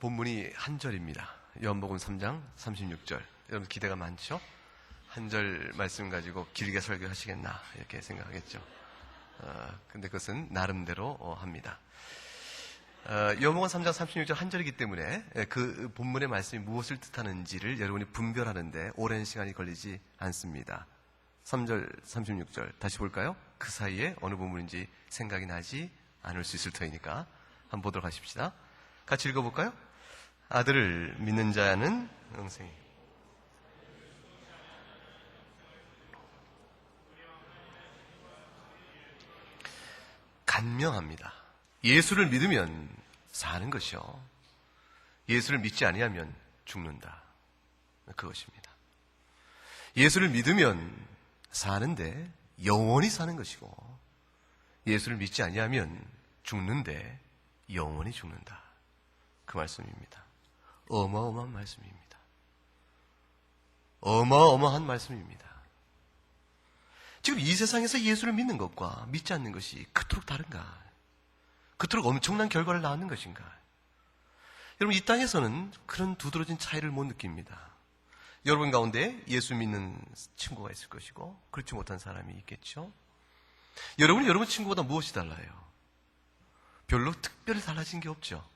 본문이 한 절입니다. 요한복음 3장 36절. 여러분 기대가 많죠? 한 절 말씀 가지고 길게 설교하시겠나 이렇게 생각하겠죠. 근데 그것은 나름대로 합니다. 요한복음 3장 36절 한 절이기 때문에 그 본문의 말씀이 무엇을 뜻하는지를 여러분이 분별하는데 오랜 시간이 걸리지 않습니다. 3절 36절 다시 볼까요? 그 사이에 어느 부분인지 생각이 나지 않을 수 있을 터이니까 한번 보도록 하십시다. 같이 읽어볼까요? 아들을 믿는 자는 영생이. 간명합니다. 예수를 믿으면 사는 것이요, 예수를 믿지 아니하면 죽는다. 그것입니다. 예수를 믿으면 사는데 영원히 사는 것이고, 예수를 믿지 아니하면 죽는데 영원히 죽는다. 그 말씀입니다. 어마어마한 말씀입니다. 어마어마한 말씀입니다. 지금 이 세상에서 예수를 믿는 것과 믿지 않는 것이 그토록 다른가? 그토록 엄청난 결과를 낳는 것인가? 여러분, 이 땅에서는 그런 두드러진 차이를 못 느낍니다. 여러분 가운데 예수 믿는 친구가 있을 것이고 그렇지 못한 사람이 있겠죠. 여러분이 여러분 친구보다 무엇이 달라요? 별로 특별히 달라진 게 없죠.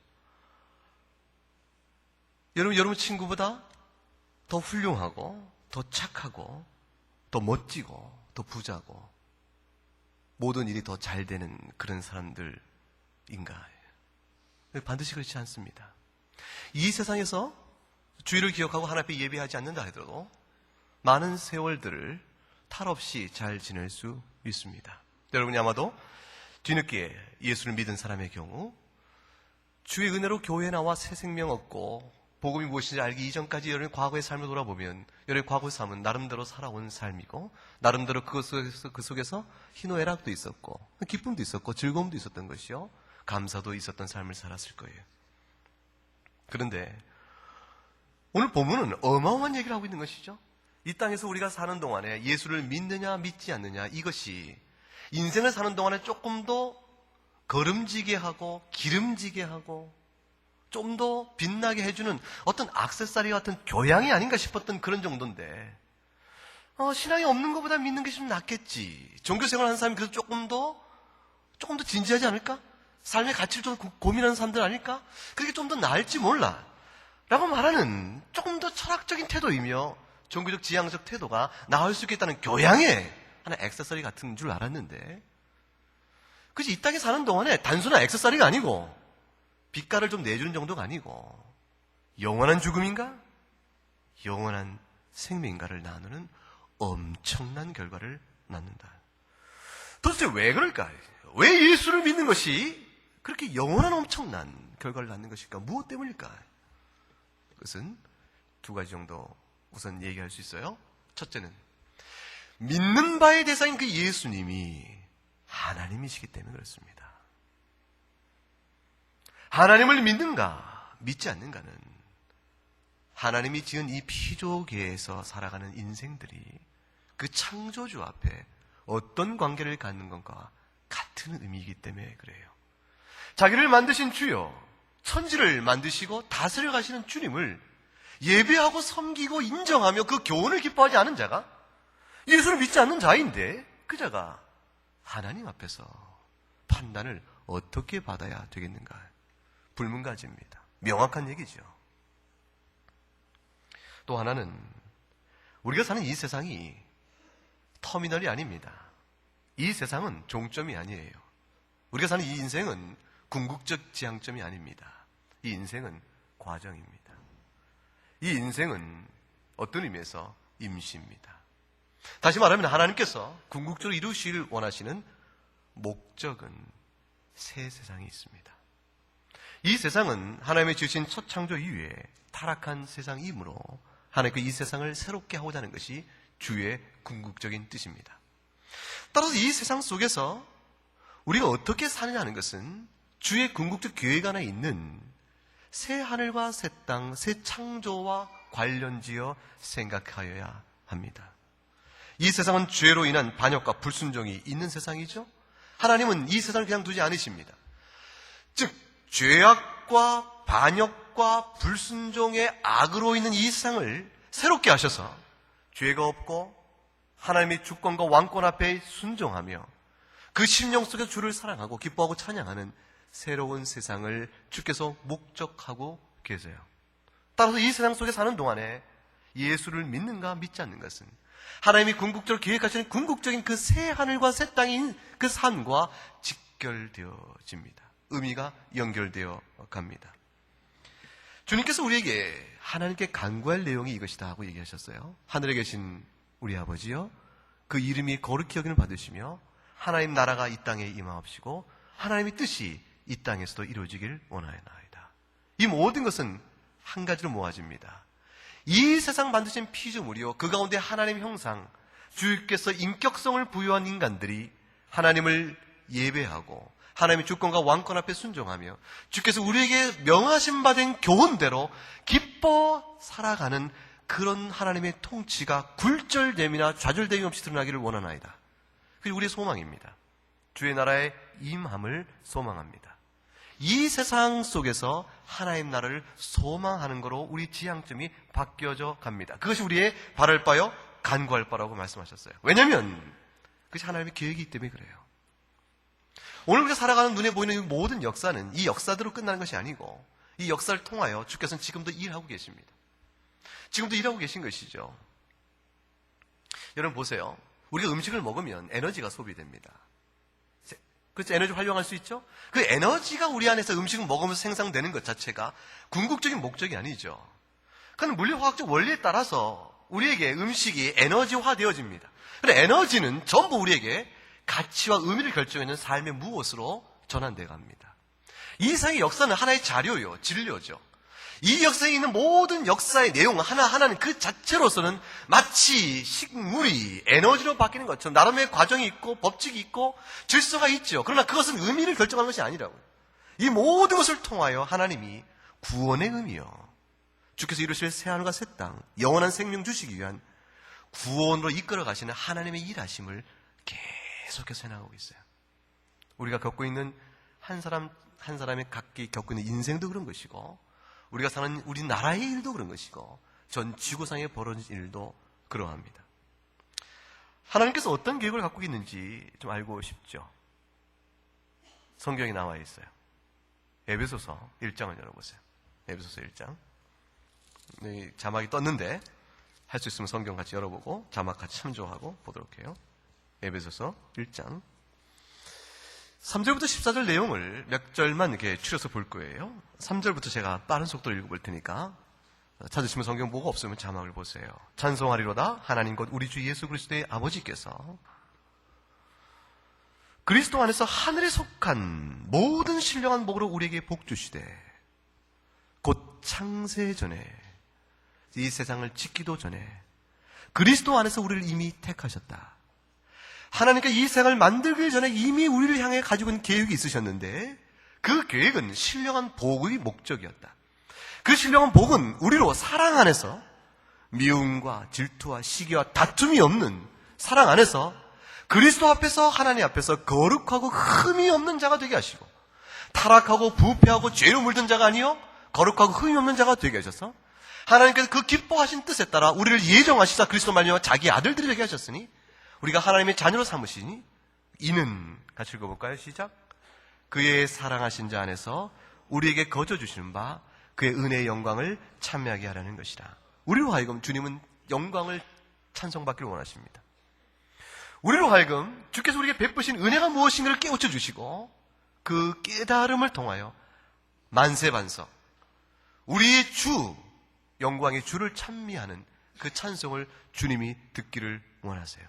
여러분 친구보다 더 훌륭하고 더 착하고 더 멋지고 더 부자고 모든 일이 더 잘 되는 그런 사람들인가? 반드시 그렇지 않습니다. 이 세상에서 주의를 기억하고 하나님 앞에 예배하지 않는다 하더라도 많은 세월들을 탈 없이 잘 지낼 수 있습니다. 여러분이 아마도 뒤늦게 예수를 믿은 사람의 경우 주의 은혜로 교회에 나와 새 생명 얻고 복음이 무엇인지 알기 이전까지 여러분의 과거의 삶을 돌아보면 여러분의 과거의 삶은 나름대로 살아온 삶이고 나름대로 그 속에서 희노애락도 있었고 기쁨도 있었고 즐거움도 있었던 것이요, 감사도 있었던 삶을 살았을 거예요. 그런데 오늘 본문은 어마어마한 얘기를 하고 있는 것이죠. 이 땅에서 우리가 사는 동안에 예수를 믿느냐 믿지 않느냐, 이것이 인생을 사는 동안에 조금 더 거름지게 하고 기름지게 하고 좀 더 빛나게 해주는 어떤 액세서리 같은 교양이 아닌가 싶었던 그런 정도인데, 신앙이 없는 것보다 믿는 게 좀 낫겠지. 종교생활 하는 사람이 그래서 조금 더 진지하지 않을까? 삶의 가치를 좀 고민하는 사람들 아닐까? 그렇게 좀 더 나을지 몰라 라고 말하는 조금 더 철학적인 태도이며 종교적 지향적 태도가 나을 수 있겠다는 교양의 하나 액세서리 같은 줄 알았는데, 그치, 이 땅에 사는 동안에 단순한 액세서리가 아니고 빛깔을 좀 내주는 정도가 아니고 영원한 죽음인가? 영원한 생명인가를 나누는 엄청난 결과를 낳는다. 도대체 왜 그럴까? 왜 예수를 믿는 것이 그렇게 영원한 엄청난 결과를 낳는 것일까? 무엇 때문일까? 그것은 두 가지 정도 우선 얘기할 수 있어요. 첫째는 믿는 바의 대상인 그 예수님이 하나님이시기 때문에 그렇습니다. 하나님을 믿는가 믿지 않는가는 하나님이 지은 이 피조계에서 살아가는 인생들이 그 창조주 앞에 어떤 관계를 갖는 것과 같은 의미이기 때문에 그래요. 자기를 만드신 주여, 천지를 만드시고 다스려 가시는 주님을 예배하고 섬기고 인정하며 그 교훈을 기뻐하지 않은 자가 예수를 믿지 않는 자인데, 그 자가 하나님 앞에서 판단을 어떻게 받아야 되겠는가? 불문가지입니다. 명확한 얘기죠. 또 하나는 우리가 사는 이 세상이 터미널이 아닙니다. 이 세상은 종점이 아니에요. 우리가 사는 이 인생은 궁극적 지향점이 아닙니다. 이 인생은 과정입니다. 이 인생은 어떤 의미에서 임시입니다. 다시 말하면 하나님께서 궁극적으로 이루시길 원하시는 목적은 새 세상이 있습니다. 이 세상은 하나님의 지으신 첫 창조 이후에 타락한 세상이므로 하나님께서 이 세상을 새롭게 하고자 하는 것이 주의 궁극적인 뜻입니다. 따라서 이 세상 속에서 우리가 어떻게 사느냐 하는 것은 주의 궁극적 계획 안에 있는 새 하늘과 새 땅, 새 창조와 관련지어 생각하여야 합니다. 이 세상은 죄로 인한 반역과 불순종이 있는 세상이죠. 하나님은 이 세상을 그냥 두지 않으십니다. 즉 죄악과 반역과 불순종의 악으로 있는 이 세상을 새롭게 하셔서 죄가 없고 하나님의 주권과 왕권 앞에 순종하며 그 심령 속에 주를 사랑하고 기뻐하고 찬양하는 새로운 세상을 주께서 목적하고 계세요. 따라서 이 세상 속에 사는 동안에 예수를 믿는가 믿지 않는 것은 하나님이 궁극적으로 계획하시는 궁극적인 그 새 하늘과 새 땅인 그 삶과 직결되어집니다. 의미가 연결되어 갑니다. 주님께서 우리에게 하나님께 간구할 내용이 이것이다 하고 얘기하셨어요. 하늘에 계신 우리 아버지요, 그 이름이 거룩히 여김을 받으시며 하나님 나라가 이 땅에 임하옵시고 하나님의 뜻이 이 땅에서도 이루어지길 원하나이다. 이 모든 것은 한 가지로 모아집니다. 이 세상 만드신 피조물이요, 그 가운데 하나님의 형상, 주께서 인격성을 부여한 인간들이 하나님을 예배하고 하나님의 주권과 왕권 앞에 순종하며 주께서 우리에게 명하신 바 된 교훈대로 기뻐 살아가는 그런 하나님의 통치가 굴절됨이나 좌절됨이 없이 드러나기를 원하나이다. 그게 우리의 소망입니다. 주의 나라의 임함을 소망합니다. 이 세상 속에서 하나님 나라를 소망하는 거로 우리 지향점이 바뀌어져 갑니다. 그것이 우리의 바랄 바요 간구할 바라고 말씀하셨어요. 왜냐하면 그것이 하나님의 계획이기 때문에 그래요. 오늘 우리가 살아가는 눈에 보이는 이 모든 역사는 이 역사대로 끝나는 것이 아니고 이 역사를 통하여 주께서는 지금도 일하고 계십니다. 지금도 일하고 계신 것이죠. 여러분 보세요. 우리가 음식을 먹으면 에너지가 소비됩니다. 그렇죠? 에너지 활용할 수 있죠? 그 에너지가 우리 안에서 음식을 먹으면서 생성되는 것 자체가 궁극적인 목적이 아니죠. 그건 물리화학적 원리에 따라서 우리에게 음식이 에너지화 되어집니다. 그런데 에너지는 전부 우리에게 가치와 의미를 결정하는 삶의 무엇으로 전환되어 갑니다. 이 세상의 역사는 하나의 자료요, 진료죠. 이 역사에 있는 모든 역사의 내용 하나하나는 그 자체로서는 마치 식물이 에너지로 바뀌는 것처럼 나름의 과정이 있고 법칙이 있고 질서가 있죠. 그러나 그것은 의미를 결정하는 것이 아니라고. 이 모든 것을 통하여 하나님이 구원의 의미요, 주께서 이루실 새하늘과 새 땅, 영원한 생명 주시기 위한 구원으로 이끌어 가시는 하나님의 일하심을 계속해서 해나가고 있어요. 우리가 겪고 있는 한 사람 한 사람이 각기 겪고 있는 인생도 그런 것이고 우리가 사는 우리나라의 일도 그런 것이고 전 지구상에 벌어진 일도 그러합니다. 하나님께서 어떤 계획을 갖고 있는지 좀 알고 싶죠? 성경에 나와 있어요. 에베소서 1장을 열어보세요. 에베소서 1장. 자막이 떴는데 할 수 있으면 성경 같이 열어보고 자막 같이 참조하고 보도록 해요. 에베소서 1장 3절부터 14절 내용을 몇 절만 이렇게 추려서 볼 거예요. 3절부터 제가 빠른 속도로 읽어볼 테니까 찾으시면 성경 보고 없으면 자막을 보세요. 찬송하리로다 하나님 곧 우리 주 예수 그리스도의 아버지께서 그리스도 안에서 하늘에 속한 모든 신령한 복으로 우리에게 복 주시되 곧 창세 전에 이 세상을 짓기도 전에 그리스도 안에서 우리를 이미 택하셨다. 하나님께 이 세상을 만들기 전에 이미 우리를 향해 가지고 있는 계획이 있으셨는데 그 계획은 신령한 복의 목적이었다. 그 신령한 복은 우리로 사랑 안에서 미움과 질투와 시기와 다툼이 없는 사랑 안에서 그리스도 앞에서 하나님 앞에서 거룩하고 흠이 없는 자가 되게 하시고 타락하고 부패하고 죄로 물든 자가 아니요 거룩하고 흠이 없는 자가 되게 하셔서 하나님께서 그 기뻐하신 뜻에 따라 우리를 예정하시사 그리스도 말미암아 자기 아들들이 되게 하셨으니 우리가 하나님의 자녀로 삼으시니 이는 같이 읽어볼까요? 시작. 그의 사랑하신 자 안에서 우리에게 거저 주시는 바 그의 은혜의 영광을 찬미하게 하라는 것이라. 우리로 하여금 주님은 영광을 찬송받기를 원하십니다. 우리로 하여금 주께서 우리에게 베푸신 은혜가 무엇인가를 깨우쳐 주시고 그 깨달음을 통하여 만세반석 우리의 주 영광의 주를 찬미하는 그 찬송을 주님이 듣기를 원하세요.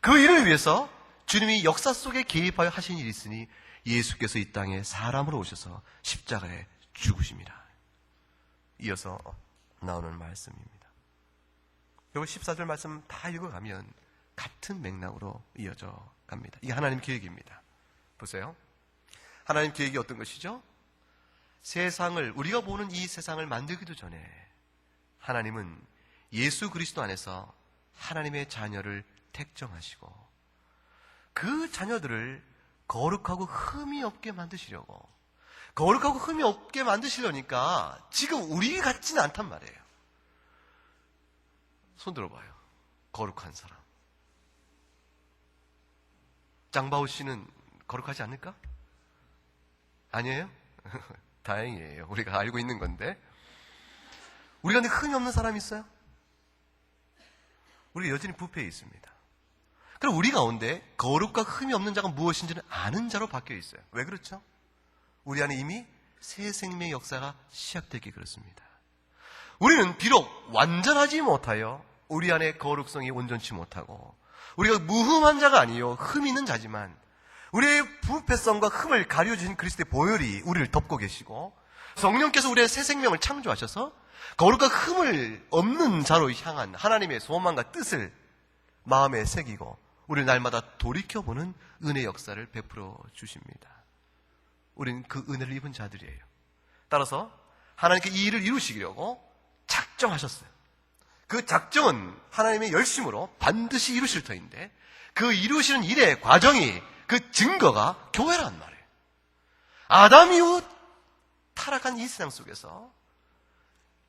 그 일을 위해서 주님이 역사 속에 개입하여 하신 일이 있으니 예수께서 이 땅에 사람으로 오셔서 십자가에 죽으십니다. 이어서 나오는 말씀입니다. 여기 14절 말씀 다 읽어가면 같은 맥락으로 이어져 갑니다. 이게 하나님 계획입니다. 보세요. 하나님 계획이 어떤 것이죠? 세상을, 우리가 보는 이 세상을 만들기도 전에 하나님은 예수 그리스도 안에서 하나님의 자녀를 택정하시고 그 자녀들을 거룩하고 흠이 없게 만드시려고 거룩하고 흠이 없게 만드시려니까 지금 우리 같지는 않단 말이에요. 손 들어봐요. 거룩한 사람. 장바오 씨는 거룩하지 않을까? 아니에요? 다행이에요. 우리가 알고 있는 건데. 우리가 근데 흠이 없는 사람이 있어요? 우리가 여전히 부패해 있습니다. 그럼 우리 가운데 거룩과 흠이 없는 자가 무엇인지는 아는 자로 바뀌어 있어요. 왜 그렇죠? 우리 안에 이미 새 생명의 역사가 시작되기 그렇습니다. 우리는 비록 완전하지 못하여 우리 안에 거룩성이 온전치 못하고 우리가 무흠한 자가 아니요 흠 있는 자지만 우리의 부패성과 흠을 가려주신 그리스도의 보혈이 우리를 덮고 계시고 성령께서 우리의 새 생명을 창조하셔서 거룩과 흠을 없는 자로 향한 하나님의 소망과 뜻을 마음에 새기고 우리를 날마다 돌이켜보는 은혜 역사를 베풀어 주십니다. 우리는 그 은혜를 입은 자들이에요. 따라서 하나님께 이 일을 이루시려고 작정하셨어요. 그 작정은 하나님의 열심으로 반드시 이루실 터인데 그 이루시는 일의 과정이 그 증거가 교회란 말이에요. 아담 이후 타락한 이 세상 속에서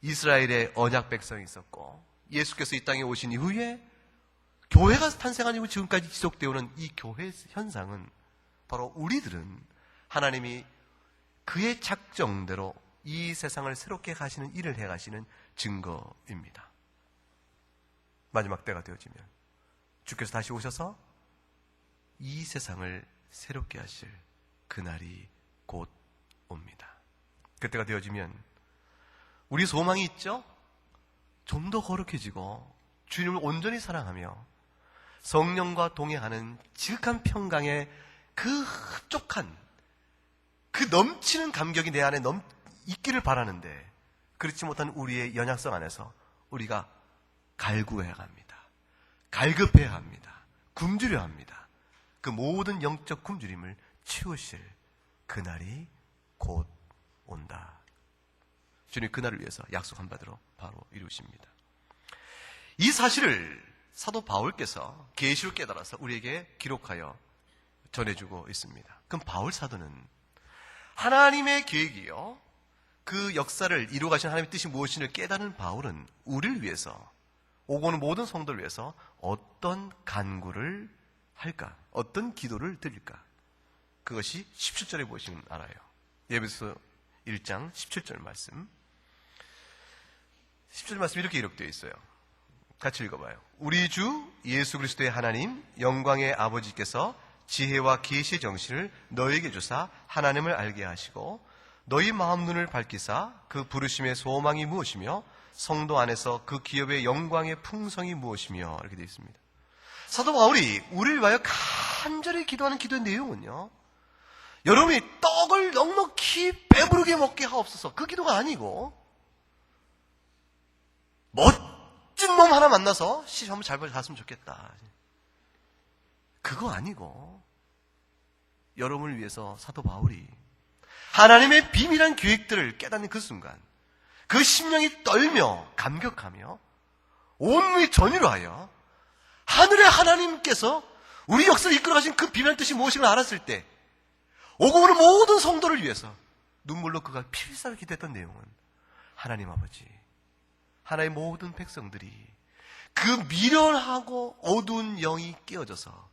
이스라엘의 언약 백성이 있었고 예수께서 이 땅에 오신 이후에 교회가 탄생한 이후 지금까지 지속되어 오는 이 교회 현상은 바로 우리들은 하나님이 그의 작정대로 이 세상을 새롭게 가시는 일을 해가시는 증거입니다. 마지막 때가 되어지면 주께서 다시 오셔서 이 세상을 새롭게 하실 그날이 곧 옵니다. 그때가 되어지면 우리 소망이 있죠? 좀 더 거룩해지고 주님을 온전히 사랑하며 성령과 동행하는 지극한 평강의 그 흡족한 그 넘치는 감격이 내 안에 있기를 바라는데 그렇지 못한 우리의 연약성 안에서 우리가 갈구해야 합니다. 갈급해야 합니다. 굶주려 합니다. 그 모든 영적 굶주림을 채우실 그날이 곧 온다. 주님 그날을 위해서 약속한 바대로 바로 이루십니다. 이 사실을 사도 바울께서 계시로 깨달아서 우리에게 기록하여 전해주고 있습니다. 그럼 바울 사도는 하나님의 계획이요 그 역사를 이루어 가신 하나님의 뜻이 무엇인지를 깨닫는 바울은 우리를 위해서 오고 오는 모든 성도를 위해서 어떤 간구를 할까? 어떤 기도를 드릴까? 그것이 17절에 보시면 알아요. 에베소 1장 17절 말씀. 17절 말씀 이렇게 기록되어 있어요. 같이 읽어봐요. 우리 주 예수 그리스도의 하나님 영광의 아버지께서 지혜와 계시의 정신을 너에게 주사 하나님을 알게 하시고 너희 마음 눈을 밝히사 그 부르심의 소망이 무엇이며 성도 안에서 그 기업의 영광의 풍성이 무엇이며 이렇게 되어 있습니다. 사도 바울이 우리를 위하여 간절히 기도하는 기도의 내용은요 여러분이 떡을 넉넉히 배부르게 먹게 하옵소서 그 기도가 아니고 멋진 몸 하나 만나서 시 한번 잘 봤으면 좋겠다 그거 아니고 여러분을 위해서 사도 바울이 하나님의 비밀한 계획들을 깨닫는 그 순간 그 심령이 떨며 감격하며 온누이 전율을 하여 하늘의 하나님께서 우리 역사를 이끌어가신 그 비밀한 뜻이 무엇인가 알았을 때 오고 오는 모든 성도를 위해서 눈물로 그가 필사를 기도했던 내용은 하나님 아버지 하나의 모든 백성들이 그 미련하고 어두운 영이 깨어져서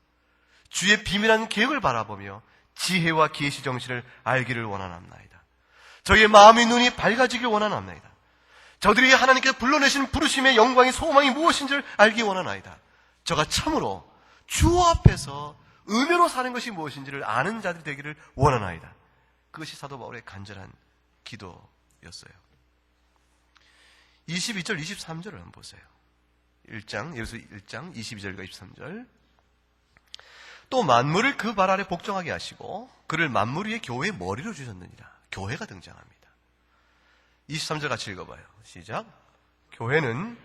주의 비밀한 계획을 바라보며 지혜와 계시 정신을 알기를 원하나이다. 저희의 마음의 눈이 밝아지길 원하나이다. 저들이 하나님께서 불러내신 부르심의 영광의 소망이 무엇인지를 알기 원하나이다. 저가 참으로 주 앞에서 은혜로 사는 것이 무엇인지를 아는 자들이 되기를 원하나이다. 그것이 사도 바울의 간절한 기도였어요. 22절, 23절을 한번 보세요. 1장, 예수 1장 22절과 23절. 또 만물을 그 발 아래 복종하게 하시고 그를 만물 위에 교회의 머리로 주셨느니라. 교회가 등장합니다. 23절 같이 읽어봐요. 시작. 교회는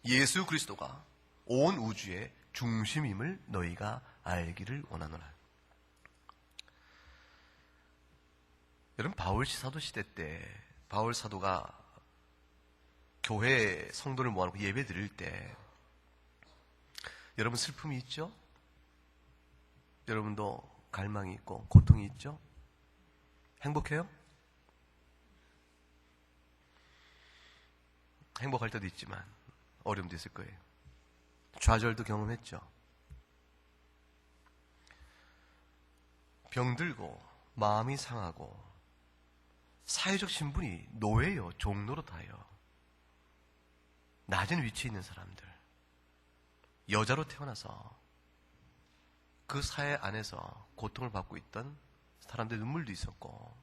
예수 그리스도가 온 우주의 중심임을 너희가 알기를 원하노라. 여러분 바울 사도 시대 때 바울 사도가 교회 성도를 모아놓고 예배 드릴 때 여러분 슬픔이 있죠? 여러분도 갈망이 있고 고통이 있죠? 행복해요? 행복할 때도 있지만 어려움도 있을 거예요. 좌절도 경험했죠. 병들고 마음이 상하고 사회적 신분이 노예요, 종노릇하여 낮은 위치에 있는 사람들, 여자로 태어나서 그 사회 안에서 고통을 받고 있던 사람들의 눈물도 있었고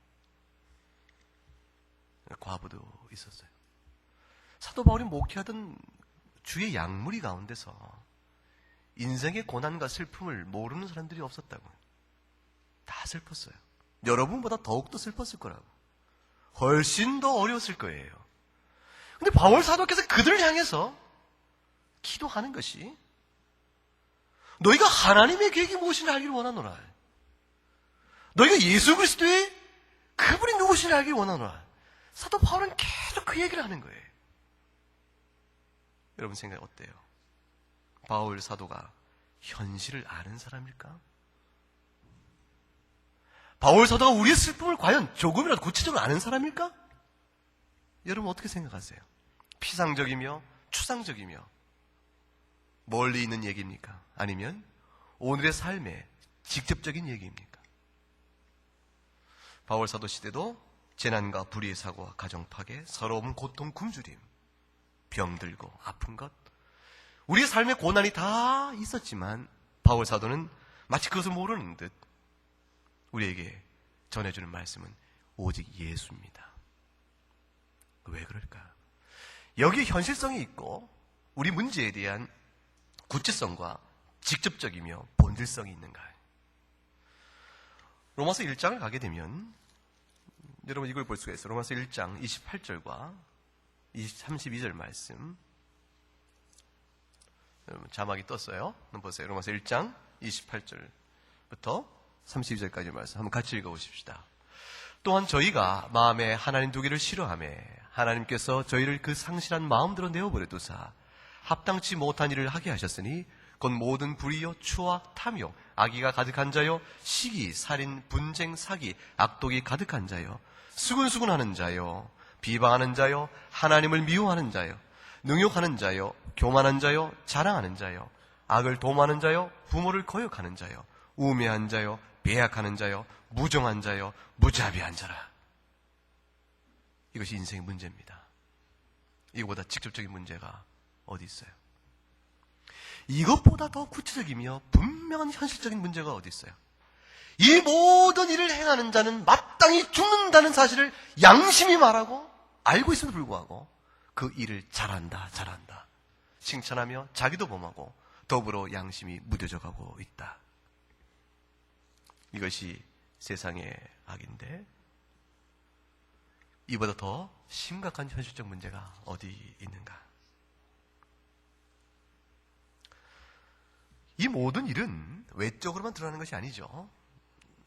과부도 있었어요. 사도 바울이 목회하던 주의 양무리 가운데서 인생의 고난과 슬픔을 모르는 사람들이 없었다고. 다 슬펐어요. 여러분보다 더욱더 슬펐을 거라고. 훨씬 더 어려웠을 거예요. 근데 바울 사도께서 그들을 향해서 기도하는 것이 너희가 하나님의 계획이 무엇인지 알기를 원하노라. 너희가 예수 그리스도의 그분이 누구신지 알기를 원하노라. 사도 바울은 계속 그 얘기를 하는 거예요. 여러분 생각 어때요? 바울 사도가 현실을 아는 사람일까? 바울 사도가 우리의 슬픔을 과연 조금이라도 구체적으로 아는 사람일까? 여러분 어떻게 생각하세요? 피상적이며 추상적이며 멀리 있는 얘기입니까? 아니면 오늘의 삶의 직접적인 얘기입니까? 바울 사도 시대도 재난과 불의의 사고와 가정 파괴, 서러움, 고통, 굶주림, 병들고 아픈 것, 우리의 삶의 고난이 다 있었지만 바울 사도는 마치 그것을 모르는 듯 우리에게 전해주는 말씀은 오직 예수입니다. 왜 그럴까? 여기에 현실성이 있고 우리 문제에 대한 구체성과 직접적이며 본질성이 있는가? 로마서 1장을 가게 되면 여러분 이걸 볼 수가 있어요. 로마서 1장 28절과 32절 말씀. 여러분 자막이 떴어요. 한번 보세요. 로마서 1장 28절부터 32절까지 말씀 한번 같이 읽어보십시다. 또한 저희가 마음에 하나님 두기를 싫어하며 하나님께서 저희를 그 상실한 마음대로 내어버려 두사 합당치 못한 일을 하게 하셨으니 곧 모든 불의요 추악 탐욕 악의가 가득한 자요 시기 살인 분쟁 사기 악독이 가득한 자요 수근수근하는 자요 비방하는 자요 하나님을 미워하는 자요 능욕하는 자요 교만한 자요 자랑하는 자요 악을 도모하는 자요 부모를 거역하는 자요 우매한 자요 배약하는 자요 무정한 자요 무자비한 자라. 이것이 인생의 문제입니다. 이거보다 직접적인 문제가 어디 있어요? 이것보다 더 구체적이며 분명한 현실적인 문제가 어디 있어요? 이 모든 일을 행하는 자는 마땅히 죽는다는 사실을 양심이 말하고 알고 있음에도 불구하고 그 일을 잘한다 칭찬하며 자기도 범하고 더불어 양심이 무뎌져 가고 있다. 이것이 세상의 악인데 이보다 더 심각한 현실적 문제가 어디 있는가? 이 모든 일은 외적으로만 드러나는 것이 아니죠.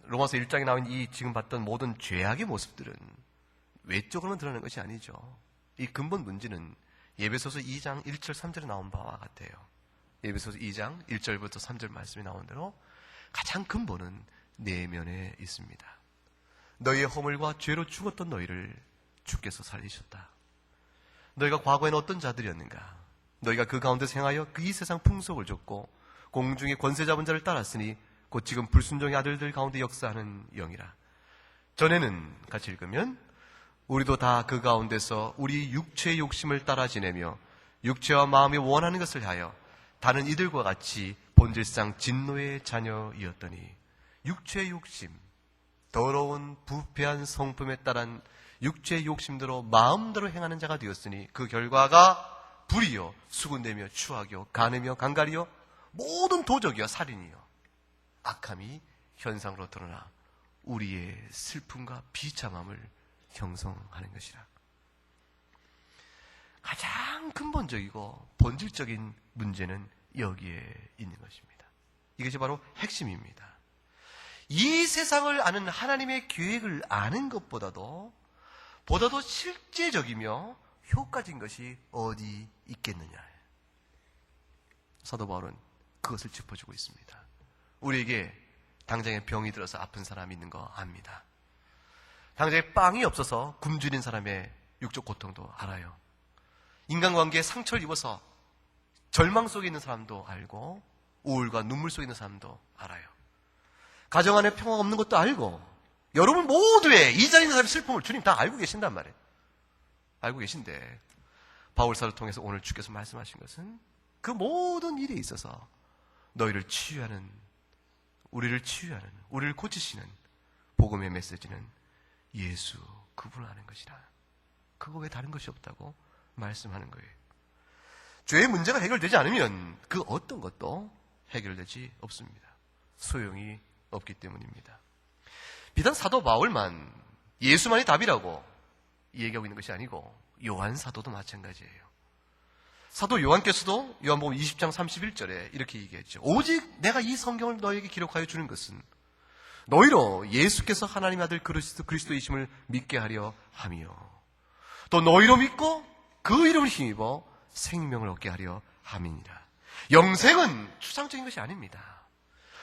로마서 1장에 나온 이 지금 봤던 모든 죄악의 모습들은 외적으로만 드러나는 것이 아니죠. 이 근본 문제는 에베소서 2장 1절 3절에 나온 바와 같아요. 에베소서 2장 1절부터 3절 말씀이 나온 대로 가장 근본은 내면에 있습니다. 너희의 허물과 죄로 죽었던 너희를 주께서 살리셨다. 너희가 과거에는 어떤 자들이었는가? 너희가 그 가운데서 행하여 그 이 세상 풍속을 줬고 공중의 권세 잡은 자를 따랐으니 곧 지금 불순종의 아들들 가운데 역사하는 영이라. 전에는 같이 읽으면 우리도 다 그 가운데서 우리 육체의 욕심을 따라 지내며 육체와 마음이 원하는 것을 하여 다른 이들과 같이 본질상 진노의 자녀이었더니 육체의 욕심, 더러운 부패한 성품에 따른 육체의 욕심대로 마음대로 행하는 자가 되었으니 그 결과가 불이요 수군대며 추악이요 간음이요 강갈이요 모든 도적이요 살인이요 악함이 현상으로 드러나 우리의 슬픔과 비참함을 형성하는 것이라. 가장 근본적이고 본질적인 문제는 여기에 있는 것입니다. 이것이 바로 핵심입니다. 이 세상을 아는 하나님의 계획을 아는 것보다도 실제적이며 효과적인 것이 어디 있겠느냐. 사도 바울은 그것을 짚어주고 있습니다. 우리에게 당장에 병이 들어서 아픈 사람이 있는 거 압니다. 당장에 빵이 없어서 굶주린 사람의 육적 고통도 알아요. 인간관계에 상처를 입어서 절망 속에 있는 사람도 알고 우울과 눈물 속에 있는 사람도 알아요. 가정 안에 평화가 없는 것도 알고 여러분 모두의 이 자리에 있는 사람의 슬픔을 주님 다 알고 계신단 말이에요. 알고 계신데 바울사를 통해서 오늘 주께서 말씀하신 것은 그 모든 일에 있어서 너희를 치유하는, 우리를 치유하는, 우리를 고치시는 복음의 메시지는 예수 그분을 아는 것이라. 그거 외에 다른 것이 없다고 말씀하는 거예요. 죄의 문제가 해결되지 않으면 그 어떤 것도 해결되지 없습니다. 소용이 없기 때문입니다. 비단 사도 바울만 예수만이 답이라고 얘기하고 있는 것이 아니고 요한 사도도 마찬가지예요. 사도 요한께서도 요한복음 20장 31절에 이렇게 얘기했죠. 오직 내가 이 성경을 너에게 기록하여 주는 것은 너희로 예수께서 하나님의 아들 그리스도이심을 믿게 하려 함이요 또 너희로 믿고 그 이름을 힘입어 생명을 얻게 하려 함이니라. 영생은 추상적인 것이 아닙니다.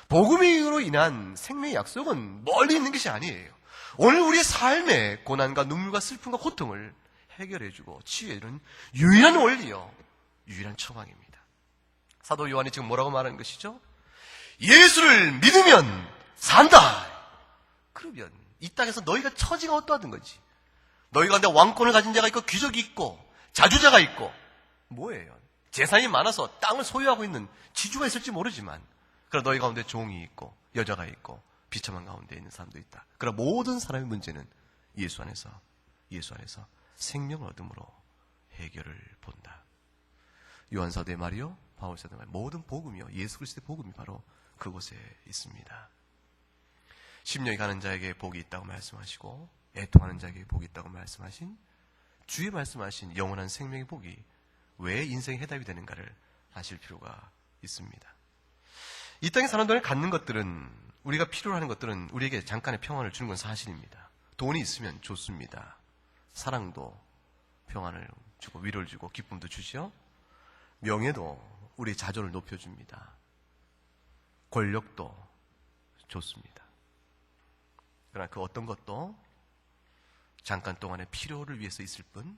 복음으로 인한 생명의 약속은 멀리 있는 것이 아니에요. 오늘 우리의 삶의 고난과 눈물과 슬픔과 고통을 해결해주고 치유해주는 유일한 원리요, 유일한 처방입니다. 사도 요한이 지금 뭐라고 말하는 것이죠? 예수를 믿으면 산다. 그러면 이 땅에서 너희가 처지가 어떠하든 거지. 너희 가운데 왕권을 가진 자가 있고 귀족이 있고 자주자가 있고 뭐예요? 재산이 많아서 땅을 소유하고 있는 지주가 있을지 모르지만 그러나 너희 가운데 종이 있고 여자가 있고 비참한 가운데 있는 사람도 있다. 그러나 모든 사람의 문제는 예수 안에서 생명을 얻음으로 해결을 본다. 요한사도의 말이요, 바울사도의 말, 모든 복음이요, 예수 그리스도의 복음이 바로 그곳에 있습니다. 심령이 가는 자에게 복이 있다고 말씀하시고 애통하는 자에게 복이 있다고 말씀하신 주의 말씀하신 영원한 생명의 복이 왜 인생의 해답이 되는가를 아실 필요가 있습니다. 이 땅의 사는 동안에 갖는 것들은, 우리가 필요로 하는 것들은 우리에게 잠깐의 평안을 주는 건 사실입니다. 돈이 있으면 좋습니다. 사랑도 평안을 주고 위로를 주고 기쁨도 주죠. 명예도 우리의 자존을 높여줍니다. 권력도 좋습니다. 그러나 그 어떤 것도 잠깐 동안의 필요를 위해서 있을 뿐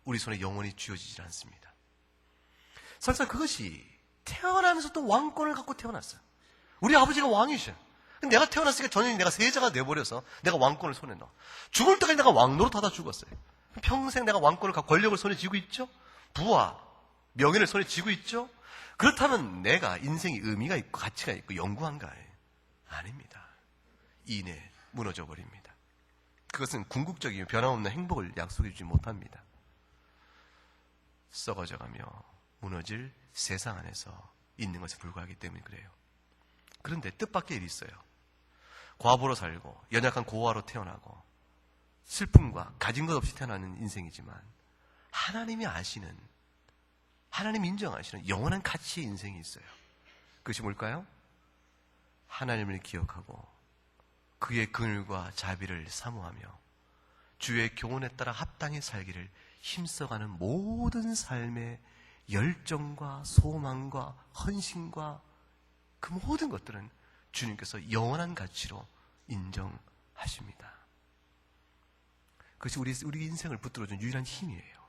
우리 손에 영원히 쥐어지질 않습니다. 설사 그것이 태어나면서 또 왕권을 갖고 태어났어요. 우리 아버지가 왕이셔. 내가 태어났으니까 전혀 내가 세자가 돼버려서 내가 왕권을 손에 넣어. 죽을 때까지 내가 왕노릇하다 죽었어요. 평생 내가 왕권을 갖고 권력을 손에 쥐고 있죠. 부와 명예를 손에 쥐고 있죠. 그렇다면 내가 인생에 의미가 있고 가치가 있고 영구한가요? 아닙니다. 이내 무너져 버립니다. 그것은 궁극적이며 변함없는 행복을 약속해 주지 못합니다. 썩어져가며 무너질 세상 안에서 있는 것에 불과하기 때문에 그래요. 그런데 뜻밖의 일이 있어요. 과부로 살고 연약한 고아로 태어나고 슬픔과 가진 것 없이 태어나는 인생이지만 하나님이 아시는, 하나님이 인정하시는 영원한 가치의 인생이 있어요. 그것이 뭘까요? 하나님을 기억하고 그의 긍휼과 자비를 사모하며 주의 교훈에 따라 합당히 살기를 힘써가는 모든 삶의 열정과 소망과 헌신과 그 모든 것들은 주님께서 영원한 가치로 인정하십니다. 그것이 우리 인생을 붙들어준 유일한 힘이에요.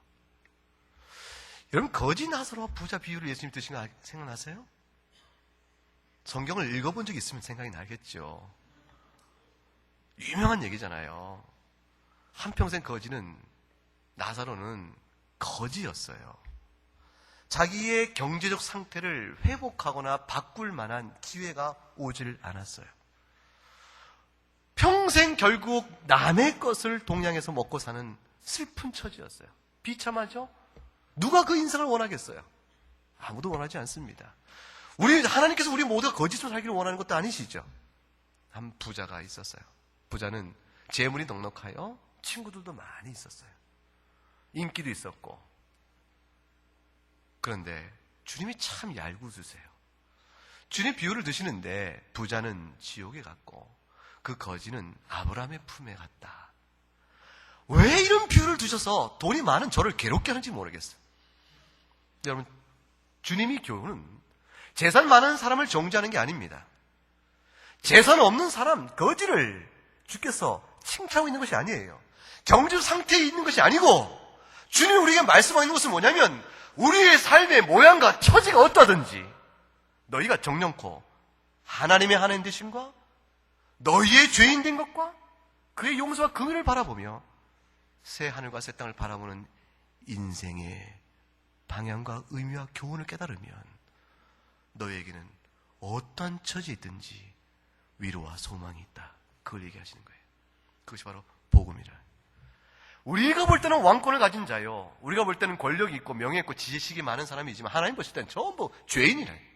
여러분, 거지 나사로와 부자 비유를 예수님 드신 거 생각나세요? 성경을 읽어본 적이 있으면 생각이 나겠죠. 유명한 얘기잖아요. 한평생 거지는, 나사로는 거지였어요. 자기의 경제적 상태를 회복하거나 바꿀 만한 기회가 오질 않았어요. 평생 결국 남의 것을 동양에서 먹고 사는 슬픈 처지였어요. 비참하죠? 누가 그 인생을 원하겠어요? 아무도 원하지 않습니다. 하나님께서 우리 모두가 거짓으로 살기를 원하는 것도 아니시죠? 한 부자가 있었어요. 부자는 재물이 넉넉하여 친구들도 많이 있었어요. 인기도 있었고. 그런데 주님이 참 얄궂으세요. 주님 비유를 드시는데 부자는 지옥에 갔고 그 거지는 아브라함의 품에 갔다. 왜 이런 비유를 두셔서 돈이 많은 저를 괴롭게 하는지 모르겠어요. 여러분, 주님이 교훈은 재산 많은 사람을 정죄하는 게 아닙니다. 재산 없는 사람, 거지를 주께서 칭찬하고 있는 것이 아니에요. 경주 상태에 있는 것이 아니고 주님이 우리에게 말씀하는 것은 뭐냐면 우리의 삶의 모양과 처지가 어떠든지 너희가 정령코 하나님의 하나님 되심과 너희의 죄인 된 것과 그의 용서와 긍휼을 바라보며 새 하늘과 새 땅을 바라보는 인생의 방향과 의미와 교훈을 깨달으면 너희에게는 어떠한 처지에 있든지 위로와 소망이 있다. 그걸 얘기하시는 거예요. 그것이 바로 복음이라. 우리가 볼 때는 왕권을 가진 자요, 우리가 볼 때는 권력이 있고 명예 있고 지식이 많은 사람이지만 하나님 보실 때는 전부 죄인이래.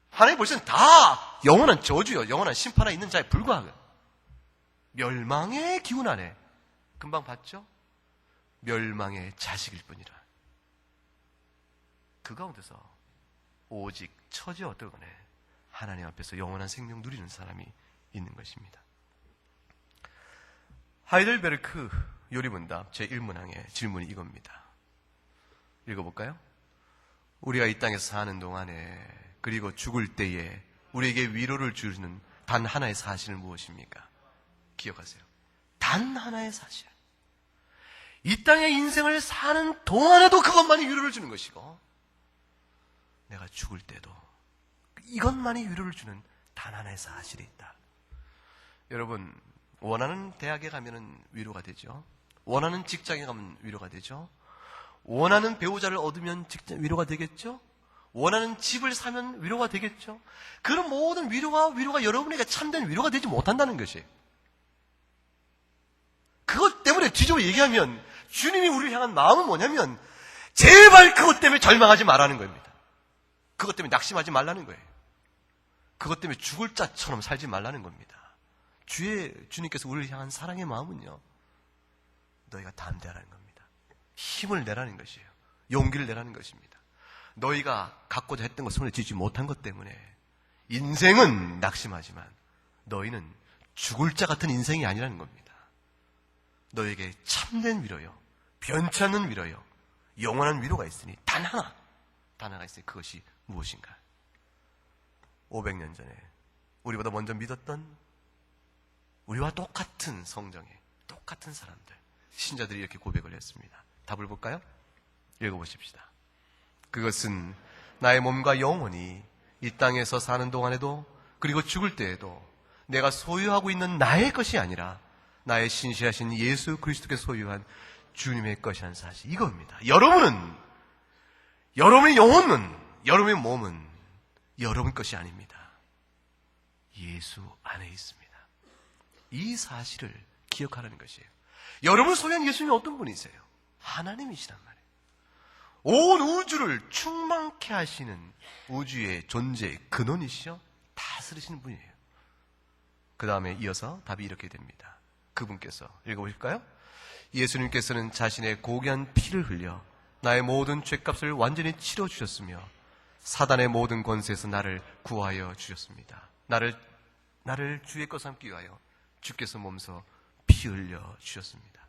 하나님 보실 때는 다 영원한 저주요, 영원한 심판에 있는 자에 불과하거든. 멸망의 기운 안에, 금방 봤죠? 멸망의 자식일 뿐이라. 그 가운데서 오직 처지 어떠거네 하나님 앞에서 영원한 생명 누리는 사람이 있는 것입니다. 하이델베르크 요리문답 제1문항의 질문이 이겁니다. 읽어볼까요? 우리가 이 땅에서 사는 동안에 그리고 죽을 때에 우리에게 위로를 주는 단 하나의 사실은 무엇입니까? 기억하세요. 단 하나의 사실. 이 땅의 인생을 사는 동안에도 그것만이 위로를 주는 것이고 내가 죽을 때도 이것만이 위로를 주는 단 하나의 사실이 있다. 여러분, 원하는 대학에 가면 위로가 되죠. 원하는 직장에 가면 위로가 되죠. 원하는 배우자를 얻으면 위로가 되겠죠. 원하는 집을 사면 위로가 되겠죠. 그런 모든 위로가 여러분에게 참된 위로가 되지 못한다는 것이에요. 그것 때문에 뒤집어 얘기하면 주님이 우리를 향한 마음은 뭐냐면 제발 그것 때문에 절망하지 말라는 겁니다. 그것 때문에 낙심하지 말라는 거예요. 그것 때문에 죽을 자처럼 살지 말라는 겁니다. 주님께서 우리를 향한 사랑의 마음은요, 너희가 담대하라는 겁니다. 힘을 내라는 것이에요. 용기를 내라는 것입니다. 너희가 갖고자 했던 것 손에 쥐지 못한 것 때문에 인생은 낙심하지만 너희는 죽을 자 같은 인생이 아니라는 겁니다. 너희에게 참된 위로요, 변치 않는 위로요, 영원한 위로가 있으니 단 하나가 있으니 그것이 무엇인가? 500년 전에 우리보다 먼저 믿었던 우리와 똑같은 성정에 똑같은 사람들, 신자들이 이렇게 고백을 했습니다. 답을 볼까요? 읽어보십시다. 그것은 나의 몸과 영혼이 이 땅에서 사는 동안에도 그리고 죽을 때에도 내가 소유하고 있는 나의 것이 아니라 나의 신실하신 예수 그리스도께 소유한 주님의 것이라는 사실, 이겁니다. 여러분의 영혼은, 여러분의 몸은 여러분 것이 아닙니다. 예수 안에 있습니다. 이 사실을 기억하라는 것이에요. 여러분 소유한 예수님이 어떤 분이세요? 하나님이시란 말이에요. 온 우주를 충만케 하시는 우주의 존재의 근원이시여 다스리시는 분이에요. 그 다음에 이어서 답이 이렇게 됩니다. 그분께서 읽어보실까요? 예수님께서는 자신의 고귀한 피를 흘려 나의 모든 죄값을 완전히 치러주셨으며 사단의 모든 권세에서 나를 구하여 주셨습니다. 나를 주의 것 삼기 위하여 주께서 몸소 피 흘려 주셨습니다.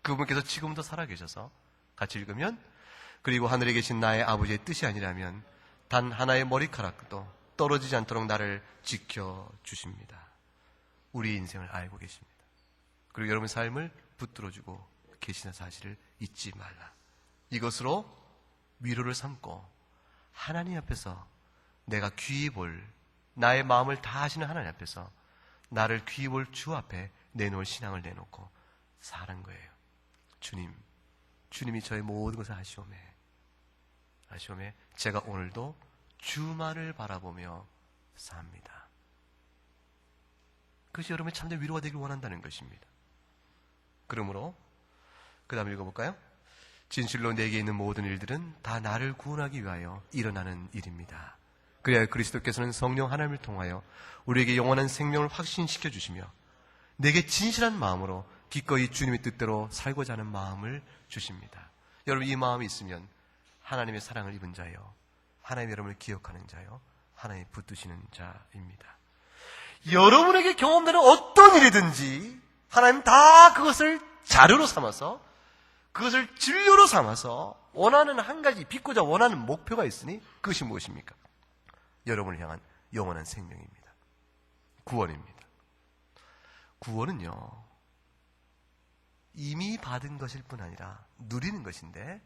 그분께서 지금도 살아계셔서 같이 읽으면 그리고 하늘에 계신 나의 아버지의 뜻이 아니라면 단 하나의 머리카락도 떨어지지 않도록 나를 지켜주십니다. 우리 인생을 알고 계십니다. 그리고 여러분 삶을 붙들어주고 계시는 사실을 잊지 말라. 이것으로 위로를 삼고 하나님 앞에서 내가 귀히 볼, 나의 마음을 다 하시는 하나님 앞에서 나를 귀히 볼 주 앞에 내놓을 신앙을 내놓고 사는 거예요. 주님이 저의 모든 것을 아시오매 제가 오늘도 주만을 바라보며 삽니다. 그것이 여러분의 참된 위로가 되길 원한다는 것입니다. 그러므로 그 다음 읽어볼까요? 진실로 내게 있는 모든 일들은 다 나를 구원하기 위하여 일어나는 일입니다. 그래야 그리스도께서는 성령 하나님을 통하여 우리에게 영원한 생명을 확신시켜 주시며 내게 진실한 마음으로 기꺼이 주님의 뜻대로 살고자 하는 마음을 주십니다. 여러분, 이 마음이 있으면 하나님의 사랑을 입은 자요, 하나님 여러분을 기억하는 자요, 하나님 붙드시는 자입니다. 여러분에게 경험되는 어떤 일이든지 하나님 다 그것을 자료로 삼아서, 그것을 진료로 삼아서 원하는 한 가지, 빚고자 원하는 목표가 있으니 그것이 무엇입니까? 여러분을 향한 영원한 생명입니다. 구원입니다. 구원은요, 이미 받은 것일 뿐 아니라 누리는 것인데,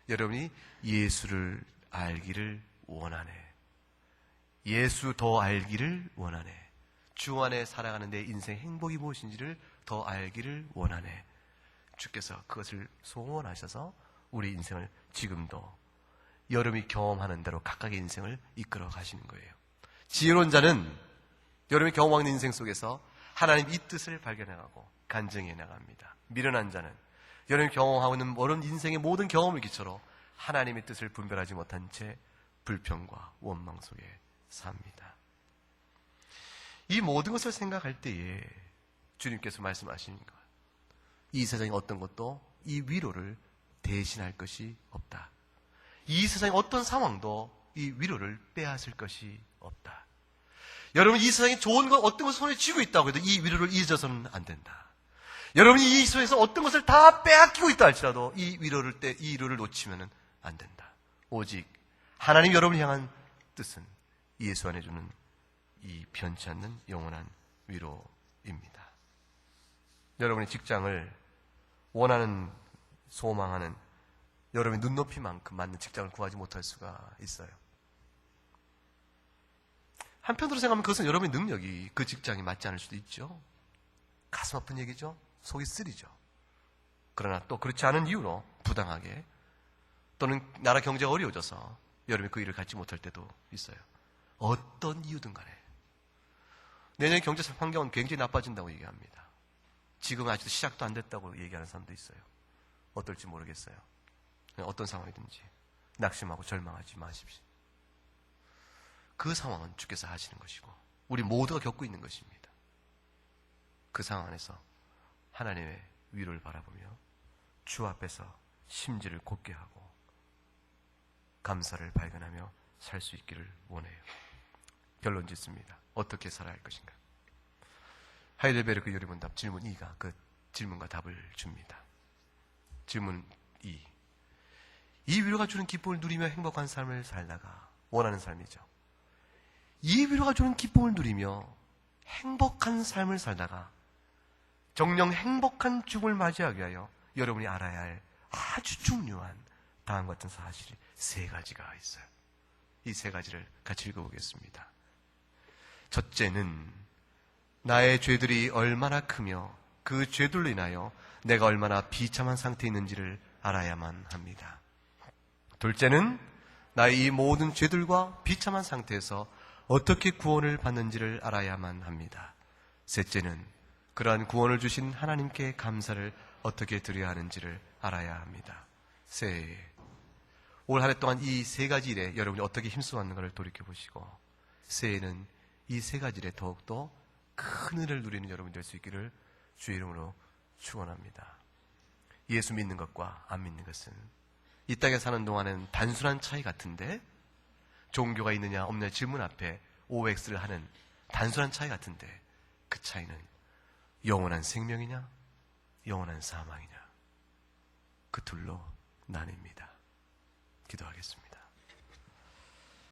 여러분이 예수를 알기를 원하네. 예수 더 알기를 원하네. 주 안에 살아가는 내 인생 행복이 무엇인지를 더 알기를 원하네. 주께서 그것을 소원하셔서 우리 인생을 지금도 여러분이 경험하는 대로 각각의 인생을 이끌어 가시는 거예요. 지혜로운 자는 여러분이 경험하는 인생 속에서 하나님 이 뜻을 발견해가고 간증해 나갑니다. 미련한 자는 여러분이 경험하고 있는 모든 인생의 모든 경험을 기초로 하나님의 뜻을 분별하지 못한 채 불평과 원망 속에 삽니다. 이 모든 것을 생각할 때에 주님께서 말씀하시는 것, 이 세상의 어떤 것도 이 위로를 대신할 것이 없다. 이 세상의 어떤 상황도 이 위로를 빼앗을 것이 없다. 여러분, 이 세상에 좋은 것, 어떤 것을 손에 쥐고 있다고 해도 이 위로를 잊어서는 안 된다. 여러분이 이 속에서 어떤 것을 다 빼앗기고 있다 할지라도 이 위로를 놓치면 안 된다. 오직 하나님 여러분을 향한 뜻은 예수 안에 주는 이 변치 않는 영원한 위로입니다. 여러분의 직장을 원하는, 소망하는 여러분의 눈높이만큼 맞는 직장을 구하지 못할 수가 있어요. 한편으로 생각하면 그것은 여러분의 능력이 그 직장이 맞지 않을 수도 있죠. 가슴 아픈 얘기죠. 속이 쓰리죠. 그러나 또 그렇지 않은 이유로 부당하게 또는 나라 경제가 어려워져서 여러분이 그 일을 갖지 못할 때도 있어요. 어떤 이유든 간에 내년 경제 환경은 굉장히 나빠진다고 얘기합니다. 지금 아직도 시작도 안 됐다고 얘기하는 사람도 있어요. 어떨지 모르겠어요. 어떤 상황이든지 낙심하고 절망하지 마십시오. 그 상황은 주께서 하시는 것이고 우리 모두가 겪고 있는 것입니다. 그 상황 안에서 하나님의 위로를 바라보며 주 앞에서 심지를 곧게 하고 감사를 발견하며 살 수 있기를 원해요. 결론 짓습니다. 어떻게 살아야 할 것인가? 하이델베르크 요리문답 질문 2가 그 질문과 답을 줍니다. 질문 2. 이 위로가 주는 기쁨을 누리며 행복한 삶을 살다가 원하는 삶이죠. 이 위로가 주는 기쁨을 누리며 행복한 삶을 살다가 정녕 행복한 죽음을 맞이하기 위하여 여러분이 알아야 할 아주 중요한 다음과 같은 사실이 3가지가 있어요. 이 3가지를 같이 읽어보겠습니다. 첫째는 나의 죄들이 얼마나 크며 그 죄들로 인하여 내가 얼마나 비참한 상태에 있는지를 알아야만 합니다. 둘째는 나의 이 모든 죄들과 비참한 상태에서 어떻게 구원을 받는지를 알아야만 합니다. 셋째는 그러한 구원을 주신 하나님께 감사를 어떻게 드려야 하는지를 알아야 합니다. 올 한 해 동안 이 3가지 일에 여러분이 어떻게 힘써왔는가를 돌이켜보시고 새해에는 이 3가지 일에 더욱더 큰 은혜를 누리는 여러분이 될 수 있기를 주의 이름으로 축원합니다. 예수 믿는 것과 안 믿는 것은 이 땅에 사는 동안은 단순한 차이 같은데 종교가 있느냐 없느냐 질문 앞에 OX를 하는 단순한 차이 같은데 그 차이는 영원한 생명이냐 영원한 사망이냐 그 둘로 나뉩니다. 기도하겠습니다.